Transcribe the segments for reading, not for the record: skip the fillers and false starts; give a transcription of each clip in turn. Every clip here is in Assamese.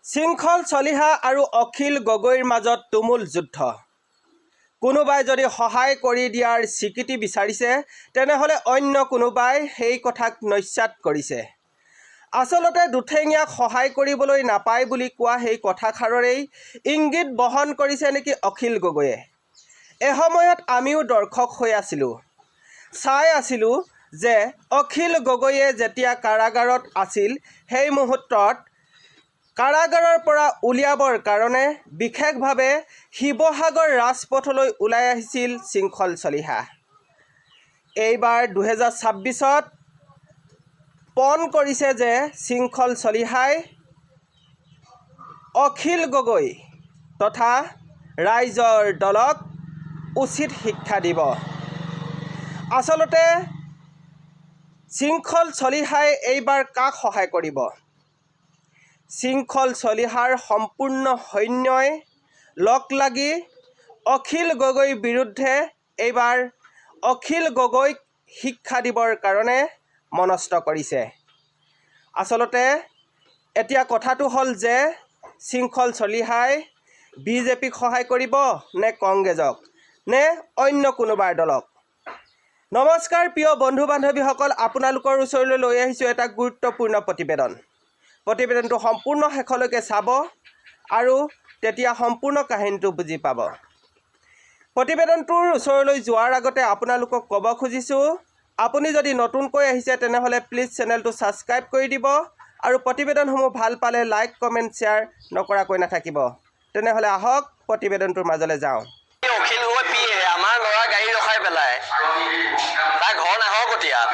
শৃংখল চলিহা আৰু অখিল গগৈৰ মাজত তুমুল যুদ্ধ। কোনোবাই যদি সহায় কৰি দিয়াৰ স্বীকৃতি বিচাৰিছে, তেনেহ'লে অন্য কোনোবাই সেই কথাক নস্যাৎ কৰিছে। আচলতে দুঠেঙীয়াক সহায় কৰিবলৈ নাপায় বুলি কোৱা সেই কথাষাৰৰেই ইংগিত বহন কৰিছে নেকি অখিল গগৈয়ে। এসময়ত আমিও দৰ্শক হৈ আছিলোঁ, চাই আছিলোঁ যে অখিল গগৈয়ে যেতিয়া কাৰাগাৰত আছিল, সেই মুহূৰ্তত কাৰাগাৰৰ পৰা উলিয়াবৰ কাৰণে বিশেষভাৱে শিৱসাগৰ ৰাজপথলৈ ওলাই আহিছিল শৃংখল চলিহা। এইবাৰ 2026ত পণ কৰিছে যে শৃংখল চলিহাই অখিল গগৈ তথা ৰাইজৰ দলক উচিত শিক্ষা দিব। আচলতে শৃংখল চলিহাই এইবাৰ কাক সহায় কৰিব? শৃংখল চলিহাৰ সম্পূৰ্ণ সৈন্যই লগ লাগি অখিল গগৈৰ বিৰুদ্ধে এইবাৰ অখিল গগৈক শিক্ষা দিবৰ কাৰণে মনস্থ কৰিছে। আচলতে এতিয়া কথাটো হ'ল যে শৃংখল চলিহাই বিজেপিক সহায় কৰিব নে কংগ্ৰেছক নে অন্য কোনোবাৰ দলক। নমস্কাৰ প্ৰিয় বন্ধু বান্ধৱীসকল, আপোনালোকৰ ওচৰলৈ লৈ আহিছোঁ এটা গুৰুত্বপূৰ্ণ প্ৰতিবেদন। প্ৰতিবেদনটো সম্পূৰ্ণ শেষলৈকে চাব আৰু তেতিয়া সম্পূৰ্ণ কাহিনীটো বুজি পাব। প্ৰতিবেদনটোৰ ওচৰলৈ যোৱাৰ আগতে আপোনালোকক ক'ব খুজিছোঁ, আপুনি যদি নতুনকৈ আহিছে তেনেহ'লে প্লিজ চেনেলটো ছাবস্ক্ৰাইব কৰি দিব আৰু প্ৰতিবেদনসমূহ ভাল পালে লাইক কমেণ্ট শ্বেয়াৰ নকৰাকৈ নাথাকিব। তেনেহ'লে আহক প্ৰতিবেদনটোৰ মাজলৈ যাওঁ। অখিল গগৈ পিয়ে আমাৰ ল'ৰা গাড়ী ৰখাই পেলাই তাৰ ঘৰ নাহৰকটীয়াত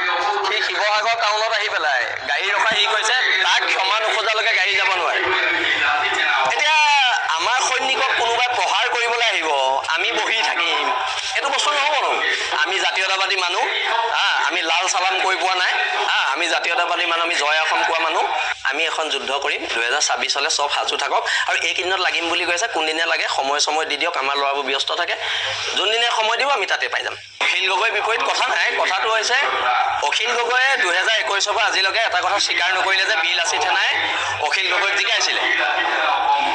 সি শিৱসাগৰ টাউনত আহি পেলাই গাড়ী ৰখাই সি কৈছে তাক ক্ষমা নোখোজালৈকে গাড়ী যাব নোৱাৰে। এতিয়া আমাৰ সৈনিকক কোনোবাই প্ৰহাৰ কৰিবলৈ আহিব, আমি বহি থাকিম, এইটো বস্তু নহ'ব ন। আমি জাতীয়তাবাদী মানুহ, আমি লাল চালাম কৰি পোৱা নাই, আমি জাতীয়তাবাদী মানুহ, আমি জয় অসম কোৱা মানুহ। আমি এখন যুদ্ধ কৰিম 2026 চব সাজু থাকক। আৰু এইকেইদিনত লাগিম বুলি কৈছে, কোনদিনা লাগে সময় দি দিয়ক, আমাৰ ল'ৰাবোৰ ব্যস্ত থাকে, যোনদিনে সময় দিব আমি তাতে পাই যাম। অখিল গগৈৰ বিপৰীত কথা নাই। কথাটো হৈছে অখিল গগৈয়ে 2021 পৰা আজিলৈকে এটা কথা স্বীকাৰ নকৰিলে যে বীৰ লাচিত সেনাই অখিল গগৈক জিকাইছিলে।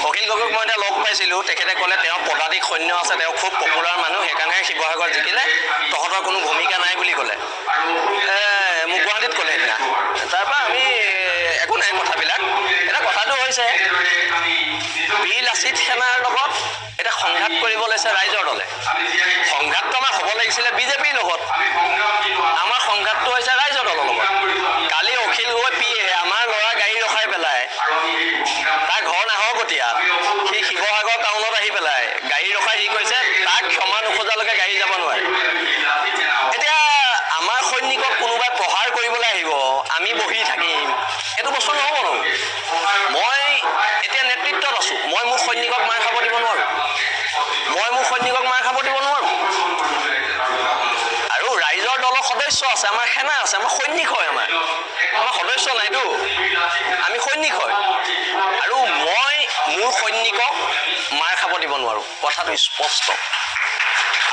অখিল গগৈক মই এতিয়া লগ পাইছিলোঁ, তেখেতে ক'লে তেওঁ পদাতিক সৈন্য আছে, তেওঁ খুব পপুলাৰ মানুহ, সেইকাৰণে শিৱসাগৰ জিকিলে, তহঁতৰ কোনো ভূমিকা নাই বুলি ক'লে। মোক গুৱাহাটীত ক'লে সেইদিনা। তাৰপৰা আমি একো নাই কথাবিলাক। এতিয়া কথাটো হৈছে বীৰ লাচিত সেনাৰ লগত এতিয়া সংঘাত কৰিব লৈছে ৰাইজৰ দলে। সংঘাতটো আমাৰ হ'ব লাগিছিলে বিজেপিৰ লগত, আমাৰ সংঘাতটো হৈছে ৰাইজৰ দলৰ লগত। কালি অখিল গগৈ পিয়ে আমাৰ ল'ৰা গাড়ী ৰখাই পেলাই তাৰ ঘৰ নাহৰকটীয়াত সি শিৱসাগৰ টাউনত আহি পেলাই গাড়ী ৰখাই সি কৈছে তাক ক্ষমা নোখোজালৈকে গাড়ী যাব নোৱাৰে। এতিয়া আমাৰ সৈনিকক কোনোবাই প্ৰহাৰ কৰিবলৈ আহিব, আমি বহি থাকিম, এইটো বস্তু নহ'ব ন। মই এতিয়া নেতৃত্বত আছোঁ, মই মোৰ সৈনিকক মাৰ খাব দিব নোৱাৰোঁ, আৰু ৰাইজৰ দলৰ সদস্য আছে, আমাৰ সেনা আছে, আমাৰ সৈনিক হয়, আমাৰ সদস্য নাইতো, আমি সৈনিক হয়। আৰু মই মোৰ সৈনিকক মাৰ খাব দিব নোৱাৰোঁ, কথাটো স্পষ্ট।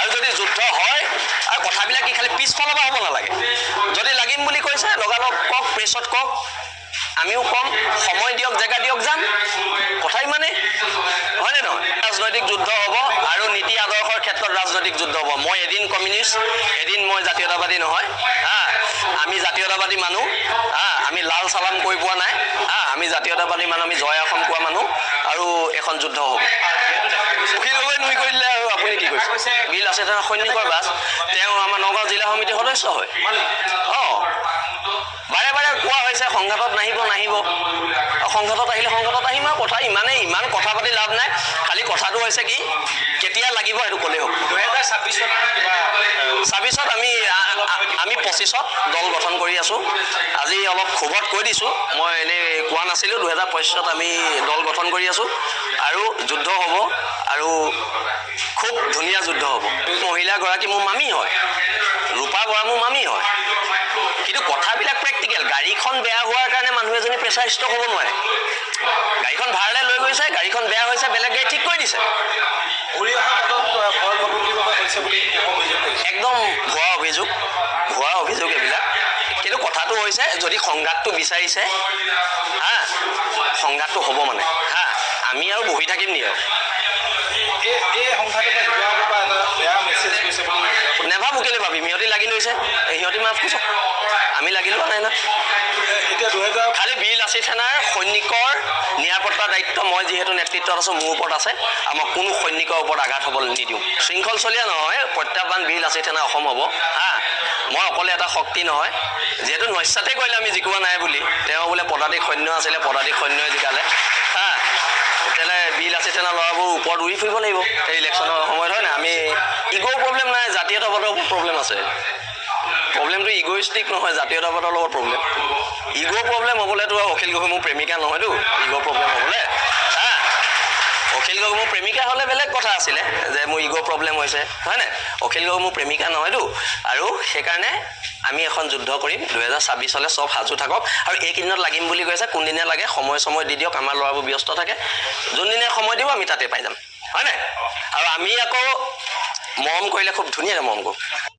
আৰু যদি যুদ্ধ হয়, আৰু কথাবিলাক কি খালি পিছফালৰ পৰা হ'ব নালাগে। যদি লাগিম বুলি কৈছে লগালগ কওক, প্ৰেছত কওক, আমিও কম, সময় দিয়ক, জেগা দিয়ক, যাম। কথা ইমানেই, হয়নে নহয়? ৰাজনৈতিক যুদ্ধ হ'ব আৰু নীতি আদৰ্শৰ ক্ষেত্ৰত ৰাজনৈতিক যুদ্ধ হ'ব। মই এদিন কমিউনিষ্ট, এদিন মই জাতীয়তাবাদী নহয়। আমি জাতীয়তাবাদী মানুহ, আমি লাল চালাম কৰি পোৱা নাই, আমি জাতীয়তাবাদী মানুহ, আমি জয় অসম কোৱা মানুহ, আৰু এখন যুদ্ধ হ'ব। অখিল গগৈ নুই কৰি দিলে আৰু আপুনি কি কৈছে? বীৰ লাচিত সেনা সৈনিকৰ বাছ, তেওঁ আমাৰ নগাঁও জিলা সমিতিৰ সদস্য হয়। বাৰে বাৰে কোৱা হৈছে সংঘাতত নাহিব, সংঘাতত আহিলে সংঘাতত আহিম, আৰু কথা ইমানেই, ইমান কথা পাতি লাভ নাই। খালি কথাটো হৈছে কি, কেতিয়া লাগিব সেইটো ক'লেই হ'ব। 2026ত আমি 25ত দল গঠন কৰি আছোঁ। আজি অলপ ক্ষোভত কৈ দিছোঁ, মই এনেই কোৱা নাছিলোঁ। 2025ত আমি দল গঠন কৰি আছোঁ আৰু যুদ্ধ হ'ব, আৰু খুব ধুনীয়া যুদ্ধ হ'ব। মহিলাগৰাকী মোৰ মামী হয়, ৰূপা বৰা মোৰ মামী হয়, কিন্তু কথাবিলাক প্ৰেক্টিকেল। গাড়ীখন বেয়া হোৱাৰ কাৰণে মানুহ এজনী প্ৰেছাৰ ষ্ট্ৰক হ'ব নোৱাৰে। গাড়ীখন ভাড়ালৈ লৈ গৈছে, গাড়ীখন বেয়া হৈছে, বেলেগ গাড়ী ঠিক কৰি দিছে। একদম ভুৱা অভিযোগ এইবিলাক। কিন্তু কথাটো হৈছে যদি সংঘাতটো বিচাৰিছে, সংঘাতটো হ'ব মানে, আমি আৰু বহি থাকিম নি আৰু এই সংখ্যাটোৰ পৰা শিৱসাগৰৰ পৰা এটা বেয়া মেছেজ গৈছে বুলি নেভাবো কেলে ভাবিম সিহঁতি লাগি লৈছে সিহঁতি মাফ কৈছে আমি লাগি লোৱা নাই না এতিয়া 2000 খালি বীৰ লাচিত সেনাৰ সৈনিকৰ নিৰাপত্তাৰ দায়িত্ব মই যিহেতু নেতৃত্বত আছোঁ মোৰ ওপৰত আছে আৰু মই কোনো সৈনিকৰ ওপৰত আঘাত হ'বলৈ নিদিওঁ শৃংখলচলীয়া নহয় প্ৰত্যাহ্বান বীৰ লাচিত সেনা অসম হ'ব হা মই অকলে এটা শক্তি নহয় যিহেতু নস্যাতে কৰিলে আমি জিকোৱা নাই বুলি তেওঁ বোলে পদাতিক সৈন্য আছিলে পদাতিক সৈন্যই জিকালে হা তেতিয়াহ'লে বীৰ লাচিত সেনা ল'ৰাবোৰ ওপৰত উৰি ফুৰিব লাগিব এই ইলেকশ্যনৰ সময়ত হয় নাই আমি ইগ'ৰ প্ৰব্লেম নাই জাতীয়তাবাদৰ প্ৰব্লেম আছে প্ৰব্লেমটো ইগ'ইষ্টিক নহয় জাতীয়তাবাদৰ লগত প্ৰব্লেম ইগ' প্ৰব্লেম হ'বলেতো অখিল গগৈ মোৰ প্ৰেমিকা নহয়তো ইগ' প্ৰব্লেম হ'বলে হা অখিল গগৈ মোৰ প্ৰেমিকা হ'লে বেলেগ কথা আছিলে যে মোৰ ইগ' প্ৰব্লেম হৈছে হয় নাই অখিল গগৈ মোৰ প্ৰেমিকা নহয়তো আৰু সেইকাৰণে আমি এখন যুদ্ধ কৰিম 2026 চব সাজু থাকক আৰু এইকেইদিনত লাগিম বুলি কৈছে কোনদিনে লাগে সময় দি দিয়ক আমাৰ ল'ৰাবোৰ ব্যস্ত থাকে যোনদিনে সময় দিব আমি তাতে পাই যাম হয় নাই আৰু আমি আকৌ মৰম কৰিলে খুব ধুনীয়াকৈ মৰম কৰোঁ